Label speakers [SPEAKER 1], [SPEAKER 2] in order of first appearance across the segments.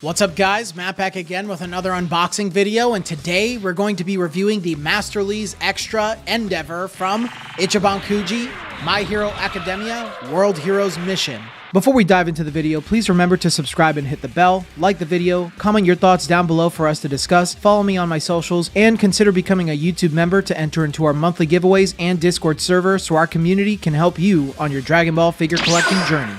[SPEAKER 1] What's up guys, Matt back again with another unboxing video, and today we're going to be reviewing the Masterlise Extra Endeavor from Ichiban Kuji, My Hero Academia, World Heroes Mission. Before we dive into the video, please remember to subscribe and hit the bell, like the video, comment your thoughts down below for us to discuss, follow me on my socials, and consider becoming a YouTube member to enter into our monthly giveaways and Discord server so our community can help you on your Dragon Ball figure collecting journey.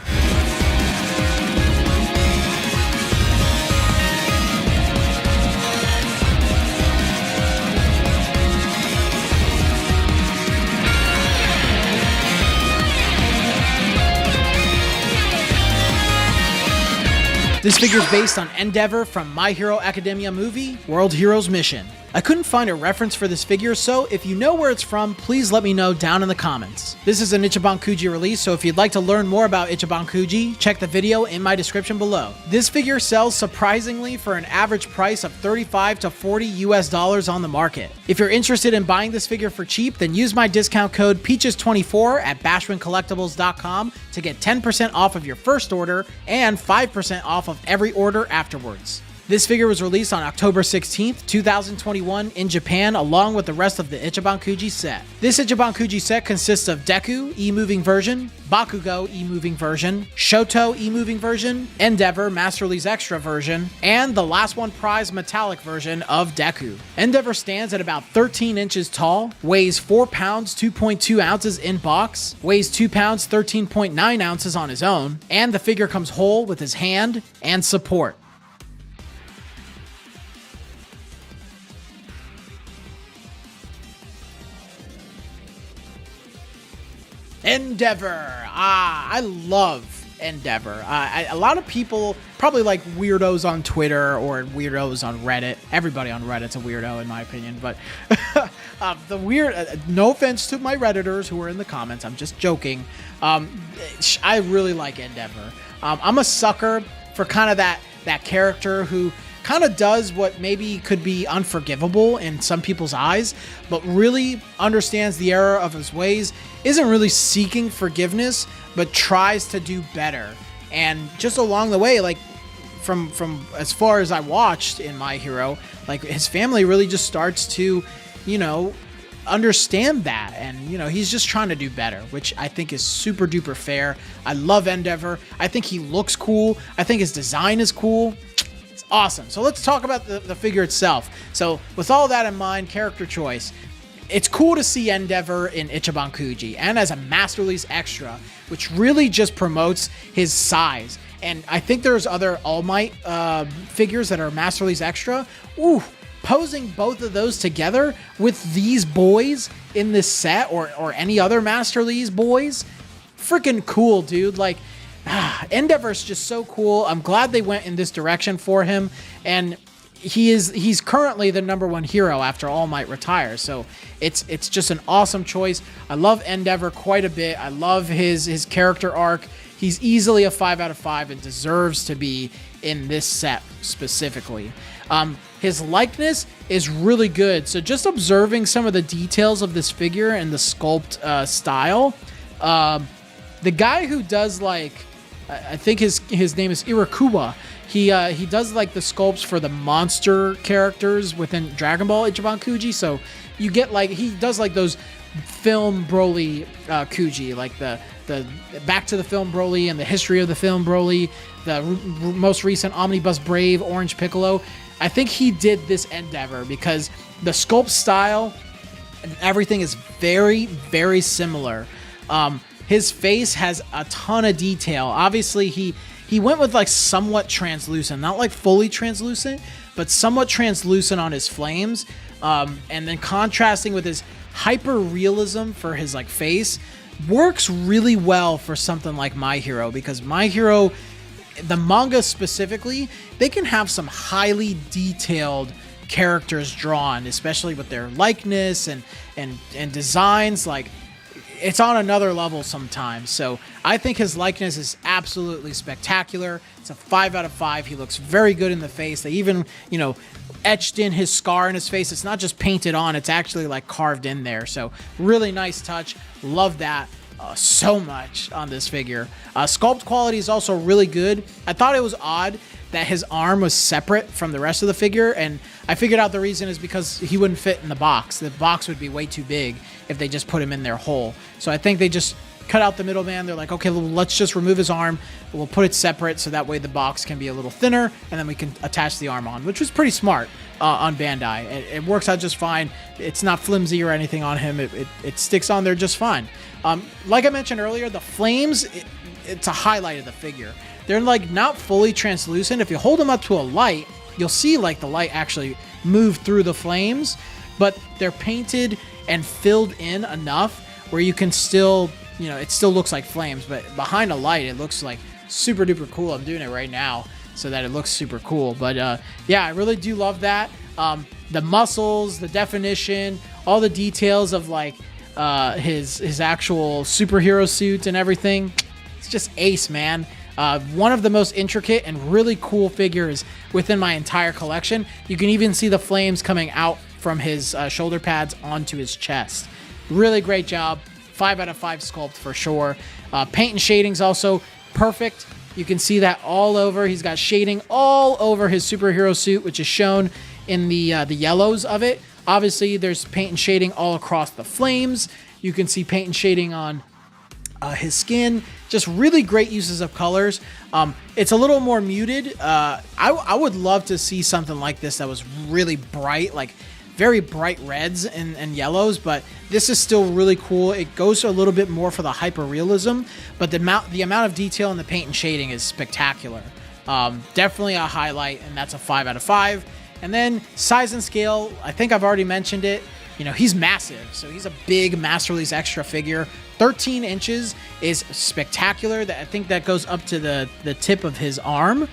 [SPEAKER 1] This figure is based on Endeavor from My Hero Academia movie, World Heroes Mission. I couldn't find a reference for this figure, so if you know where it's from, please let me know down in the comments. This is an Ichiban Kuji release, so if you'd like to learn more about Ichiban Kuji, check the video in my description below. This figure sells surprisingly for an average price of $35 to $40 on the market. If you're interested in buying this figure for cheap, then use my discount code PEACHES24 at bashmancollectibles.com to get 10% off of your first order and 5% off of every order afterwards. This figure was released on October 16th, 2021 in Japan, along with the rest of the Ichiban Kuji set. This Ichiban Kuji set consists of Deku, E-moving version, Bakugo, E-moving version, Shoto, E-moving version, Endeavor, Masterlise Extra version, and the last one prize metallic version of Deku. Endeavor stands at about 13 inches tall, weighs 4 pounds 2.2 ounces in box, weighs 2 pounds 13.9 ounces on his own, and the figure comes whole with his hand and support. Endeavor. I love Endeavor. A lot of people, probably like weirdos on Twitter or weirdos on Reddit. Everybody on Reddit's a weirdo in my opinion, but no offense to my Redditors who are in the comments, I'm just joking. I really like Endeavor. I'm a sucker for kind of that character who kind of does what maybe could be unforgivable in some people's eyes, but really understands the error of his ways, isn't really seeking forgiveness, but tries to do better. And just along the way, like from as far as I watched in My Hero, like his family really just starts to, understand that, and he's just trying to do better, which I think is super duper fair. I love Endeavor. I think he looks cool. I think his design is cool. Awesome. So let's talk about the figure itself. So with all that in mind, character choice, it's cool to see Endeavor in Ichiban Kuji and as a Masterlise Extra, which really just promotes his size. And I think there's other All Might figures that are Masterlise Extra. Ooh, posing both of those together with these boys in this set or any other Masterlise boys, freaking cool, dude. Like, Endeavor's just so cool. I'm glad they went in this direction for him, and he's currently the #1 hero after All Might retires. So it's just an awesome choice. I love Endeavor quite a bit. I love his character arc. He's easily a 5 out of 5 and deserves to be in this set specifically. His likeness is really good. So just observing some of the details of this figure and the sculpt style, the guy who does like, I think his name is Irakuwa. He does like the sculpts for the monster characters within Dragon Ball Ichiban Kuji. So you get like, he does like those film Broly Kuji, like the back to the film Broly and the history of the film Broly, the most recent Omnibus Brave Orange Piccolo. I think he did this Endeavor because the sculpt style and everything is very, very similar. His face has a ton of detail. Obviously, he went with like somewhat translucent, not like fully translucent, but somewhat translucent on his flames. And then contrasting with his hyper realism for his like face works really well for something like My Hero, because My Hero, the manga specifically, they can have some highly detailed characters drawn, especially with their likeness and designs. Like, it's on another level sometimes. So I think his likeness is absolutely spectacular. It's a 5 out of 5. He looks very good in the face. They even, etched in his scar in his face. It's not just painted on, it's actually like carved in there. So really nice touch. Love that. so much on this figure. Sculpt quality is also really good. I thought it was odd that his arm was separate from the rest of the figure, and I figured out the reason is because he wouldn't fit in the box. The box would be way too big if they just put him in their hole. So I think they just cut out the middleman. They're like, okay, well, let's just remove his arm. We'll put it separate so that way the box can be a little thinner, and then we can attach the arm on, which was pretty smart on Bandai. It works out just fine. It's not flimsy or anything on him. It sticks on there just fine. Like I mentioned earlier, the flames, it's a highlight of the figure. They're like not fully translucent. If you hold them up to a light, you'll see like the light actually move through the flames, but they're painted and filled in enough where you can still, you know, it still looks like flames, but behind a light, it looks like super duper cool. I'm doing it right now so that it looks super cool. But yeah, I really do love that. The muscles, the definition, all the details of like his actual superhero suit and everything. It's just ace, man. One of the most intricate and really cool figures within my entire collection. You can even see the flames coming out from his shoulder pads onto his chest. Really great job. 5 out of 5 sculpt for sure. Paint and shading's also perfect. You can see that all over. He's got shading all over his superhero suit, which is shown in the yellows of it. Obviously, there's paint and shading all across the flames. You can see paint and shading on his skin. Just really great uses of colors. It's a little more muted. I would love to see something like this that was really bright, like very bright reds and yellows, but this is still really cool. It goes a little bit more for the hyper realism, but the amount of detail in the paint and shading is spectacular. Definitely a highlight, and that's a 5 out of 5. And then size and scale, I think I've already mentioned it. You know, he's massive, so he's a big Masterlise Extra figure. 13 inches is spectacular. I think that goes up to the tip of his arm.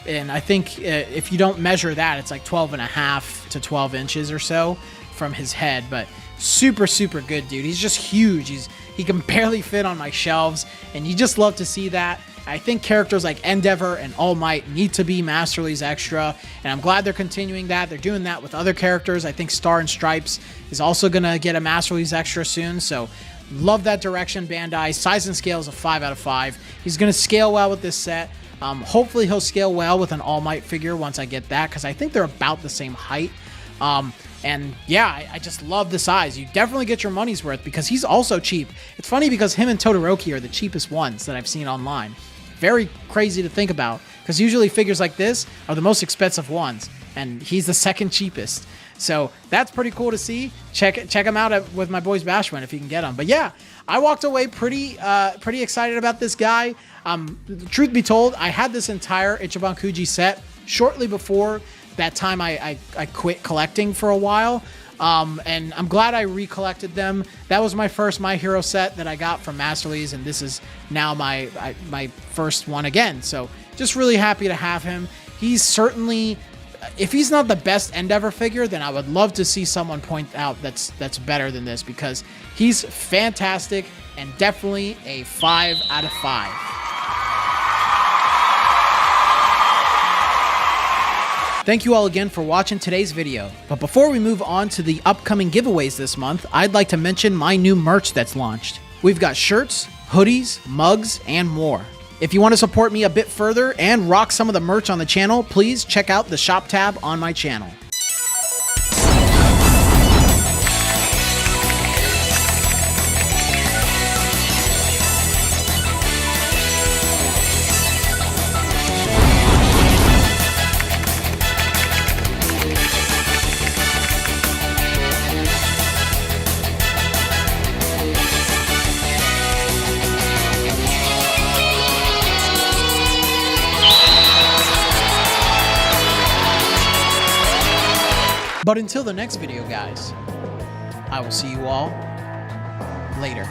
[SPEAKER 1] And I think if you don't measure that, it's like 12 and a half to 12 inches or so from his head. But super, super good, dude. He's just huge. He can barely fit on my shelves, and you just love to see that. I think characters like Endeavor and All Might need to be Masterlise Extra, and I'm glad they're continuing that. They're doing that with other characters. I think Star and Stripes is also going to get a Masterlise Extra soon, so love that direction, Bandai. Size and scale is a 5 out of 5. He's going to scale well with this set. Hopefully he'll scale well with an All Might figure once I get that, because I think they're about the same height. And yeah, I just love the size. You definitely get your money's worth because he's also cheap. It's funny because him and Todoroki are the cheapest ones that I've seen online. Very crazy to think about, because usually figures like this are the most expensive ones, and he's the second cheapest. So that's pretty cool to see. Check him out with my boys Bashman if you can get him. But yeah, I walked away pretty excited about this guy. Truth be told, I had this entire Ichiban Kuji set shortly before that time I quit collecting for a while. And I'm glad I recollected them. That was my first My Hero set that I got from Masterlise, and this is now my first one again. So just really happy to have him. He's certainly, if he's not the best Endeavor figure, then I would love to see someone point out that's better than this, because he's fantastic and definitely a 5 out of 5. Thank you all again for watching today's video. But before we move on to the upcoming giveaways this month, I'd like to mention my new merch that's launched. We've got shirts, hoodies, mugs, and more. If you want to support me a bit further and rock some of the merch on the channel, please check out the shop tab on my channel. But until the next video, guys, I will see you all later.